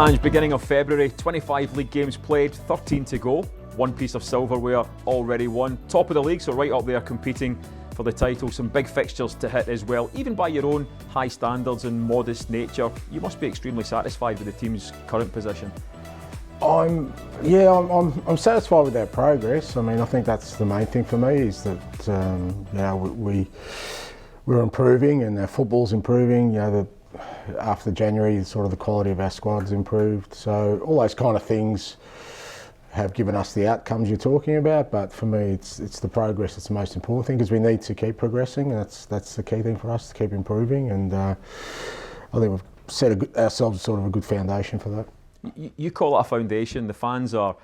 Ange, beginning of February, 25 league games played, 13 to go. One piece of silverware already won. Top of the league, so right up there competing for the title. Some big fixtures to hit as well. Even by your own high standards and modest nature, you must be extremely satisfied with the team's current position. I'm satisfied with our progress. I mean, I think that's the main thing for me, is that we're improving and our football's improving. After January, sort of the quality of our squad's improved. So all those kind of things have given us the outcomes you're talking about. But for me, it's the progress that's the most important thing, because we need to keep progressing. That's the key thing for us, to keep improving. And I think we've set ourselves sort of a good foundation for that. You call it a foundation. The fans are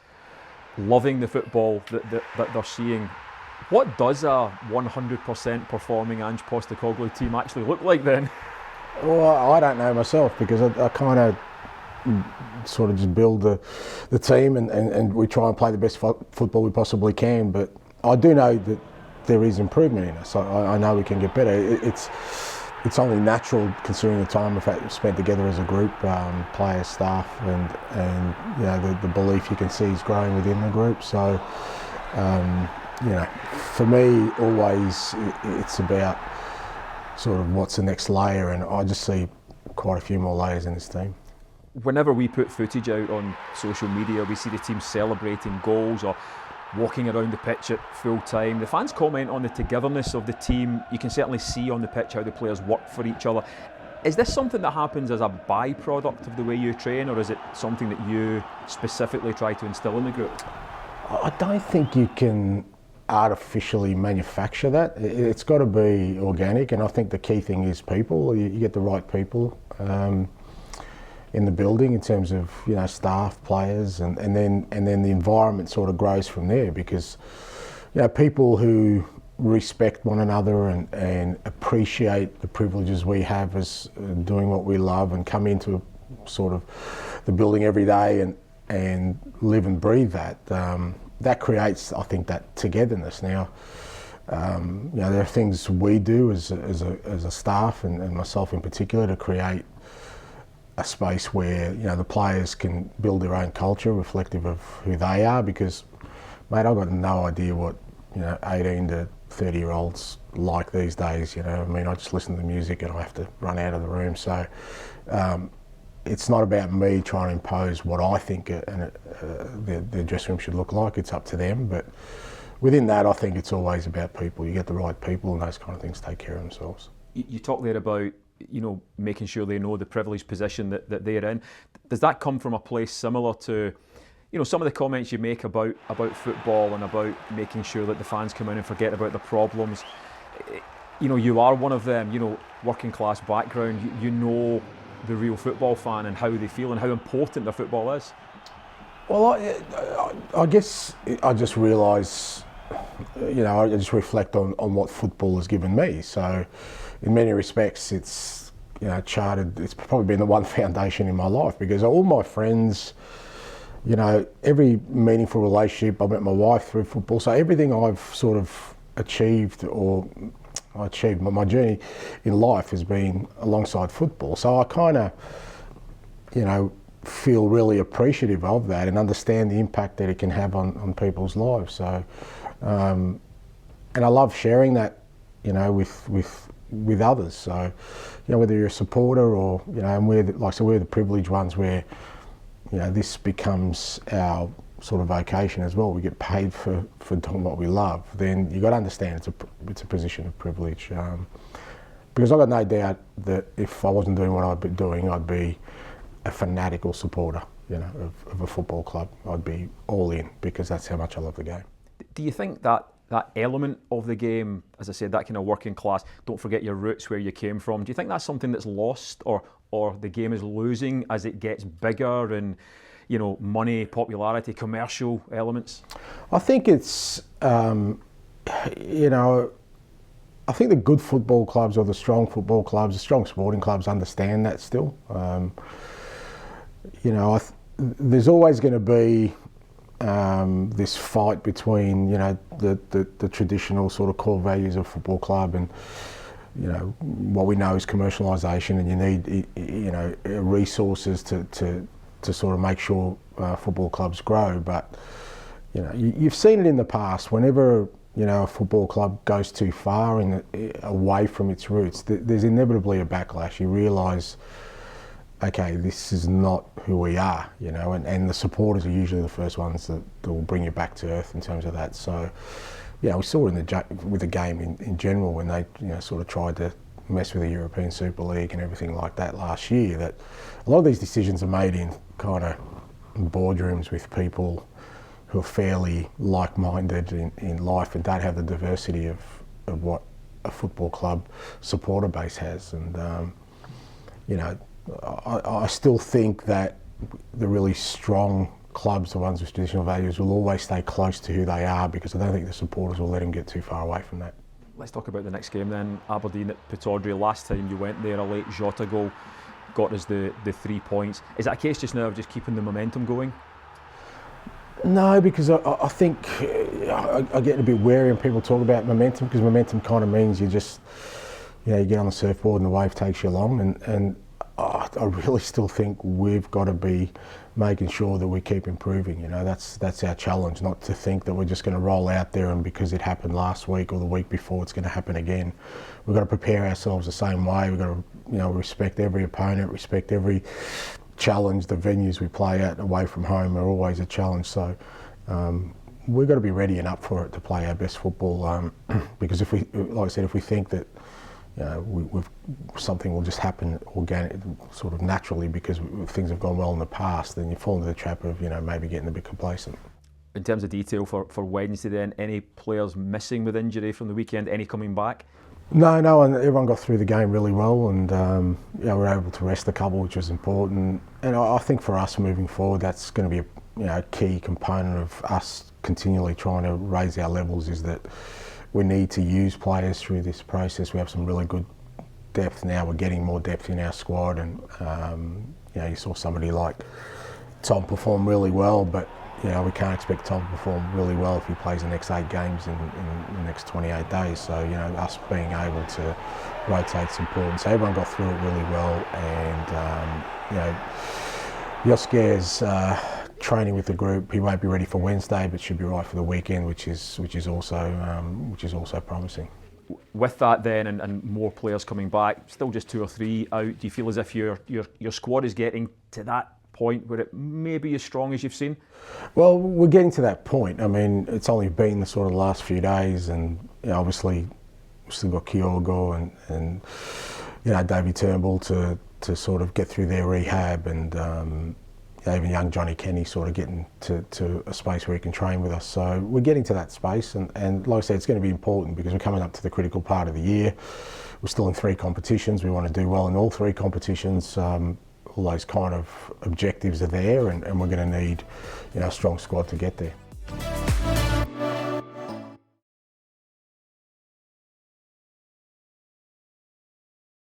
loving the football that they're seeing. What does a 100% performing Ange Postecoglou team actually look like then? Well, I don't know myself, because I kind of sort of just build the team and we try and play the best football we possibly can. But I do know that there is improvement in us. I know we can get better. It's only natural, considering the time we've spent together as a group, players, staff, and the belief you can see is growing within the group. So for me, always it's about sort of what's the next layer, and I just see quite a few more layers in this team. Whenever we put footage out on social media, we see the team celebrating goals or walking around the pitch at full time. The fans comment on the togetherness of the team. You can certainly see on the pitch how the players work for each other. Is this something that happens as a byproduct of the way you train, or is it something that you specifically try to instill in the group? I don't think you can artificially manufacture that. It's got to be organic, and I think the key thing is people. You get the right people in the building in terms of staff, players, and then the environment sort of grows from there, because people who respect one another and appreciate the privileges we have as doing what we love, and come into sort of the building every day and live and breathe that creates, I think, that togetherness. Now, there are things we do as a staff, and myself in particular, to create a space where the players can build their own culture reflective of who they are. Because, mate, I've got no idea what 18 to 30-year-olds like these days. I mean, I just listen to the music and I have to run out of the room. So it's not about me trying to impose what I think their dressing room should look like. It's up to them. But within that, I think it's always about people. You get the right people, and those kind of things take care of themselves. You talk there about making sure they know the privileged position that they're in. Does that come from a place similar to some of the comments you make about football and about making sure that the fans come in and forget about the problems? You are one of them, working class background, you know the real football fan and how they feel and how important their football is. Well, I guess I just realise, I just reflect on what football has given me. So in many respects, it's it's probably been the one foundation in my life, because all my friends, every meaningful relationship, I met my wife through football. So everything I've sort of achieved, my journey in life has been alongside football. So I kind of, feel really appreciative of that and understand the impact that it can have on people's lives. So, and I love sharing that, with others. So, whether you're a supporter or, and we're the privileged ones where, this becomes our sort of vocation as well. We get paid for doing what we love. Then you got to understand it's a position of privilege. Because I've got no doubt that if I wasn't doing what I'd be doing, I'd be a fanatical supporter, of a football club. I'd be all in, because that's how much I love the game. Do you think that element of the game, as I said, that kind of working class, don't forget your roots, where you came from, do you think that's something that's lost, or the game is losing as it gets bigger and, money, popularity, commercial elements? I think it's, I think the good football clubs, or the strong football clubs, the strong sporting clubs, understand that still. There's always going to be this fight between the traditional sort of core values of football club and what we know is commercialisation, and you need resources to to sort of make sure football clubs grow. But you know, you've seen it in the past. Whenever a football club goes too far away from its roots, there's inevitably a backlash. You realise, okay, this is not who we are, and the supporters are usually the first ones that will bring you back to earth in terms of that. So, we saw it with the game in general when they, sort of tried to mess with the European Super League and everything like that last year, that a lot of these decisions are made in kind of boardrooms with people who are fairly like-minded in life and don't have the diversity of what a football club supporter base has. And, I still think that the really strong clubs, the ones with traditional values, will always stay close to who they are, because I don't think the supporters will let them get too far away from that. Let's talk about the next game then. Aberdeen at Postecoglou. Last time you went there, a late Jota goal got us the 3 points. Is that a case just now of just keeping the momentum going? No, because I think I get a bit wary when people talk about momentum, because momentum kind of means you just, you get on the surfboard and the wave takes you along, and I really still think we've got to be making sure that we keep improving. That's our challenge, not to think that we're just going to roll out there and because it happened last week or the week before it's going to happen again. We've got to prepare ourselves the same way. We've got to respect every opponent, respect every challenge. The venues we play at away from home are always a challenge, so we've got to be ready and up for it to play our best football, because if we think that something will just happen organic, sort of naturally, because things have gone well in the past, then you fall into the trap of maybe getting a bit complacent. In terms of detail for Wednesday then, any players missing with injury from the weekend, any coming back? No, and everyone got through the game really well, and we were able to rest a couple, which was important. And I think for us moving forward, that's going to be a key component of us continually trying to raise our levels, is that we need to use players through this process. We have some really good depth now. We're getting more depth in our squad, and you saw somebody like Tom perform really well, but we can't expect Tom to perform really well if he plays the next 8 games in the next 28 days. So us being able to rotate is important. So everyone got through it really well, and Joske's training with the group. He won't be ready for Wednesday, but should be right for the weekend, which is also promising. With that then, and more players coming back, still just 2 or 3 out, do you feel as if your squad is getting to that point where it may be as strong as you've seen? Well, we're getting to that point. I mean, it's only been the sort of last few days, and obviously we've still got Kyogo and Davey Turnbull to sort of get through their rehab, and even young Johnny Kenny sort of getting to a space where he can train with us. So we're getting to that space, and like I said, it's going to be important because we're coming up to the critical part of the year. We're still in 3 competitions. We want to do well in all 3 competitions. All those kind of objectives are there, and we're going to need a strong squad to get there.